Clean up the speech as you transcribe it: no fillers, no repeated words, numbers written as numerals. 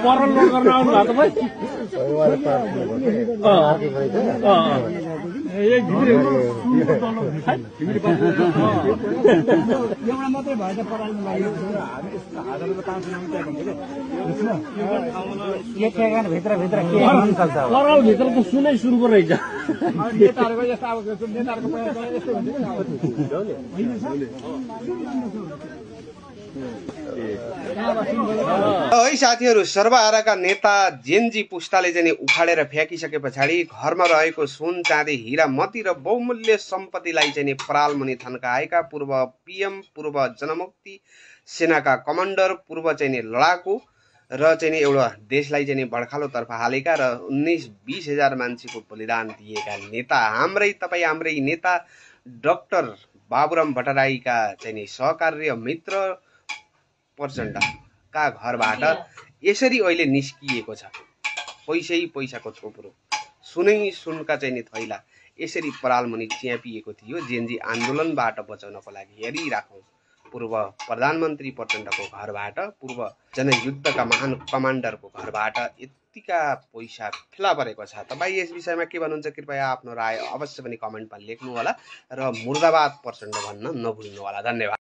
परल लोड गर्न आउनु भएको भाइ एउटा मात्रै भएछ पराल्नु लागि भित्र परल भित्र त सुनै सुनको रहेछ नेताहरूको यस्तो अब नेताहरूको यस्तो है साथीहरू, सर्वहाराका नेता जेनजी पुस्ताले चाहिँ उखाडेर फ्याँकिसके पछाडि घरमा रहेको सुन चाँदी हिरा मती र बहुमूल्य सम्पत्तिलाई चाहिँ परालमुनि थन्काएका पूर्व पीएम, पूर्व जनमुक्ति सेनाका कमान्डर, पूर्व चाहिँ लडाकु र चाहिँ एउटा देशलाई चाहिँ भड्खालोतर्फ हालेका र 19-20 हजार मान्छेको बलिदान दिएका नेता हाम्रै नेता डाक्टर बाबुराम भट्टराईका चाहिँ सहकार्य मित्र प्रचण्डका घरबाट यसरी अहिले निस्किएको छ। पैसाको थोप्रो, सुनका चाहिँ थैला यसरी परालमुनि च्यापिएको थियो। जेनजी आन्दोलनबाट बचाउनको लागि हेरिराखौँ, पूर्व प्रधानमन्त्री प्रचण्डको घरबाट, पूर्व जनयुद्धका महान कमान्डरको घरबाट यतिका पैसा फेला परेको छ। तपाईँ यस विषयमा के भन्नुहुन्छ? कृपया आफ्नो राय अवश्य पनि कमेन्टमा लेख्नु होला र मुर्दाबाद प्रचण्ड भन्न नभुल्नु होला। धन्यवाद।